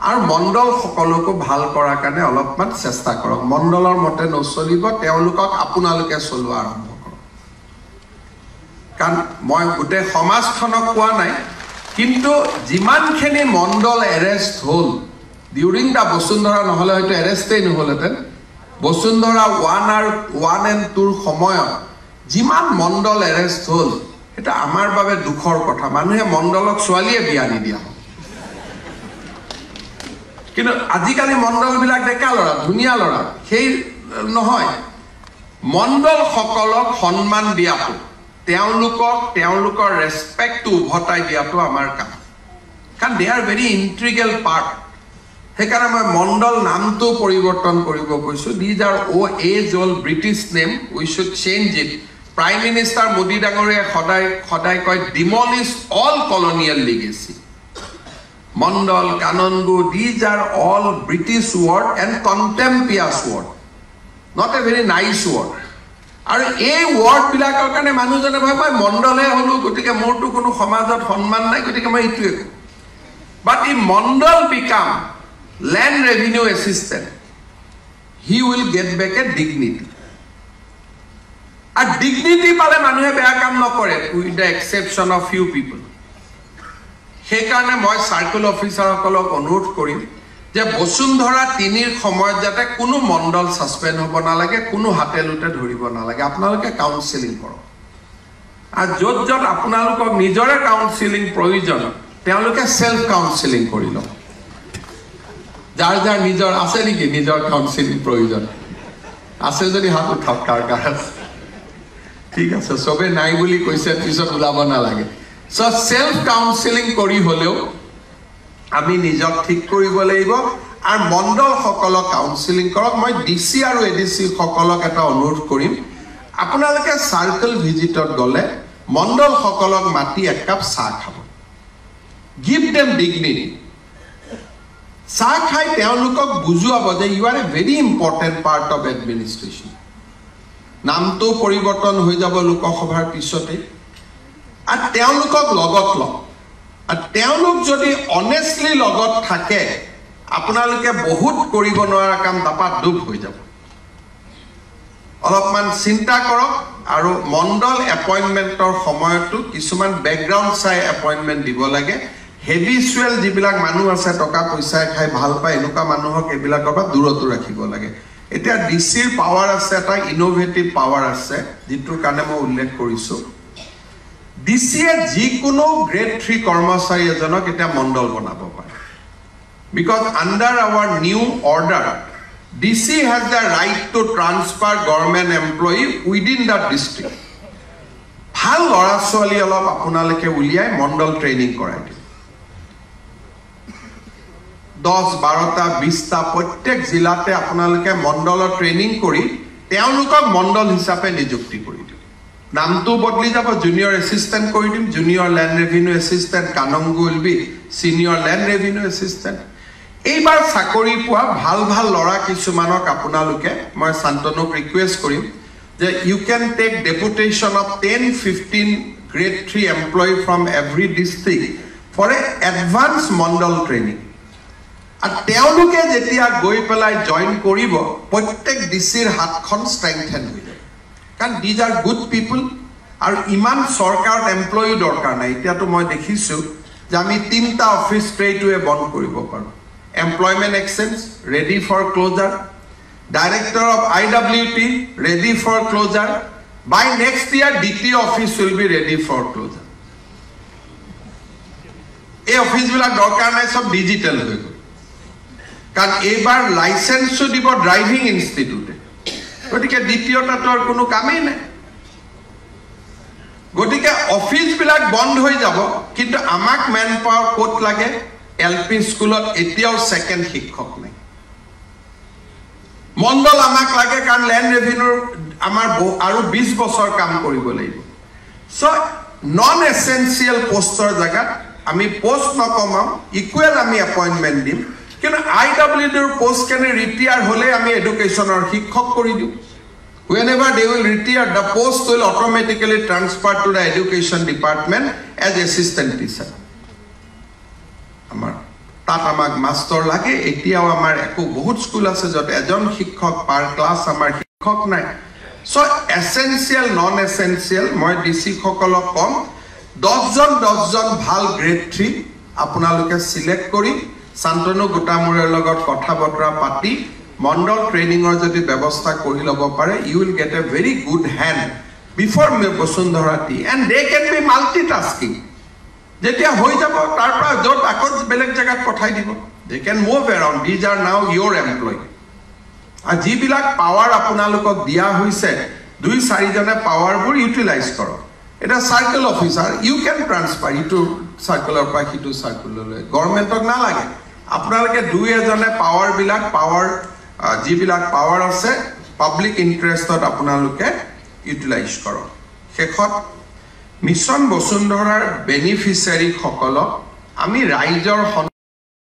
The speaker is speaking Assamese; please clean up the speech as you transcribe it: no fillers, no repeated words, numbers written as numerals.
আৰু মণ্ডল সকলকো ভাল কৰাৰ কাৰণে অলপমান চেষ্টা কৰক মণ্ডলৰ মতে নচলিব তেওঁলোকক আপোনালোকে চলোৱা আৰম্ভ কৰক কাৰণ মই গোটেই সমাজখনক কোৱা নাই কিন্তু যিমানখিনি মণ্ডল এৰেষ্ট হ'ল ডিউৰিং দা বসুন্ধৰা নহলে হয়তো এৰেষ্টেই নহলহেঁতেন বসুন্ধৰা 1 and 2 সময়ত যিমান মণ্ডল এৰেষ্ট হ'ল এটা আমাৰ বাবে দুখৰ কথা মানুহে মণ্ডলক ছোৱালীয়ে বিয়া নিদিয়া কিন্তু আজিকালি মণ্ডলবিলাক ডেকা ল'ৰা ধুনীয়া ল'ৰা সেই নহয় মণ্ডল সকলক সন্মান দিয়াটো তেওঁলোকৰ ৰেসপেক্টটো উভতাই দিয়াটো আমাৰ কাম কাৰণ they are very integral part সেইকাৰণে মই মণ্ডল নামটো পৰিৱৰ্তন কৰিব কৈছো these are as old British name we should change it prime minister Modi ডাঙৰীয়া সদায় কয় demolish all colonial legacy Mandal, Kanongo, these are all British word and contemptuous word. Not a very nice word. And a word bilakar karone manujone bhai bhai mandal he holu gotike mortu kono samajot honman nai gotike moi itu but if mandal become land revenue assistant he will get back a dignity. A dignity pale manuhe beya kam nokore with the exception of few people. সেইকাৰণে মই সাৰ্কেল অফিচাৰসকলক অনুৰোধ কৰিম যে বসুন্ধৰা 3 সময়ত যাতে কোনো মণ্ডল সাসপেন্ড হ'ব নালাগে কোনো হাতে লুটে ধৰিব নালাগে আপোনালোকে কাউন্সেলিং কৰক আৰু যত আপোনালোকক নিজৰে কাউন্সেলিং প্ৰয়োজন তেওঁলোকে সেলফ কাউন্সেলিং কৰি লওক যাৰ নিজৰ আছে নেকি নিজৰ কাউন্সেলিং প্ৰয়োজন আছে যদি হাত উঠাওক কাৰকাৰ ঠিক আছে সবে নাই বুলি কৈছে পিছত ওলাব নালাগে So self counseling kori holeo ami nijok thik koribo lagibo ar mondol hokolok counseling korok moi DC aru ADC hokolok eta onurodh korim apunaloke circle visitor gole mondol hokolok mati ek cup cha khabo give them dignity cha khai teolukok bujuabo je you are a very important part of administration namto poriborton hoi jabo lokosabhar pisote আর তেওঁলোকক লগত লওক আর তেওঁলোক যদি অনেস্টলি লগত থাকে আপোনালোকে বহুত কৰিব নোৱাৰা কাম দাপাত দুখ হৈ যাব অলপমান চিন্তা কৰক আৰু মণ্ডল এপইন্টমেন্টৰ সময়টো কিছুমান ব্যাকগ্ৰাউন্ড চাই এপইন্টমেন্ট দিব লাগে হেভিচুৱেল যিবিলাক মানুহ আছে টকা পইচা খাই ভাল পায় এনেকুৱা মানুহক এবিলাকৰ পৰা দূৰত ৰাখিব লাগে এটা ডিসিৰ পাৱাৰ আছে এটা ইনোভেটিভ পাৱাৰ আছে যিটোৰ কাৰণে মই উল্লেখ কৰিছো DCA jikono grade 3 kormachari ejonok eta mondol banabo pare because under our new order DC has the right to transfer government employee within the district bhal lora swali olop apunaleke uliai mondol training korai 10 12 ta 20 ta prottek jilate apunaleke mondol training kori teolukok mondol hisabe nijukti kori নামটো বদলি যাব জুনিয়র অ্যাসিস্ট্যান্ট কৰি দিম junior land revenue assistant kanungo will be senior land revenue assistant এইবাৰ চাকৰি পোৱা ভাল ভাল লৰা কিছুমানক আপোনালোকে মই শান্তনক ৰিকুৱেষ্ট কৰিম যে you can take deputation of 10-15 grade 3 employee from every district for a advance mandal training আর তেওঁলোকে যেতিয়া গৈ পেলাই জয়েন কৰিব প্ৰত্যেক ডিসিৰ হাতখন স্ট্ৰেংথেন হৈ যাব কাৰণ these are good people আৰু ইমান সৰকাৰ এমপ্লয়ি দৰকাৰ নাই এতিয়াতো মই দেখিছো যে আমি 3টা অফিস স্ট্ৰেইট ওয়ে বন্ধ কৰিব পাৰো employment exchange ready for closure director of IWT ready for closure by next year DT office will be ready for closure এই অফিস বিলাক দৰকাৰ নাই সব ডিজিটাল হৈ গল কাৰণ এইবাৰ লাইসেন্সও দিব ড্ৰাইভিং ইনষ্টিটিউটে গটিকে দ্বিতীয়টাটো আর কোনো কামেই নাই গটিকে অফিস বিলাক বন্ধ হৈ যাব কিন্তু আমাক ম্যান পাওয়ার কোট লাগে এলপি স্কুলত এতিয়াও সেকেন্ড শিক্ষক নাই মণ্ডল আমাক লাগে কারণ ল্যান্ড রেভিনিউর আমার আৰু 20 বছৰ কাম কৰিব লাগিব সো নন এসেনশিয়াল পোস্টৰ জায়গাত আমি পোস্ট নকমাম ইকুৱেল আমি এপয়েন্টমেন্ট দিম কিন্তু IWD post can retire hole ami education or shikkok kori diu whenever they will retire the post will automatically transfer to the education department as assistant teacher amar তাত আমাক মাষ্টৰ লাগে এতিয়াও আমাৰ একো বহুত স্কুল আছে য'ত এজন শিক্ষক পাৰ ক্লাছ আমাৰ শিক্ষক নাই সো এসেনশিয়াল নন এসেনশিয়াল মই ডিসি সকলক কম 10 জন ভাল গ্ৰেড 3 আপোনালোকে সিলেক্ট কৰি শান্তনু গোটামুৰৰ লগত কথা বতৰা পাতি মণ্ডল ট্ৰেইনিংৰ যদি ব্যৱস্থা কৰি লব পাৰে you will get a very good hand before Vasundhara Tea and they can be multitasking যেতিয়া হৈ যাব তাৰ পৰা যত আকৌ বেলেগ জায়গাত পঠাই দিব they can move around these are now your employee আর যিবিলাক পাৱাৰ আপোনালোকক দিয়া হৈছে 2-4 জনে পাৱাৰবোৰ ইউটিলাইজ কৰক এটা circle officer U can transfer ইটো সাৰ্কেলৰ পৰা হিটো সাৰ্কেললৈ গভৰ্ণমেণ্টক না লাগে আপোনালোকে 2 জনে পাৱাৰ বিলাক পাৱাৰ যিবিলাক পাৱাৰ আছে পাব্লিক ইন্টাৰেষ্টত আপোনালোকে ইউটিলাইজ কৰক শেষত মিছন বসুন্ধৰাৰ বেনিফিচিয়াৰী সকলক আমি ৰাইজৰ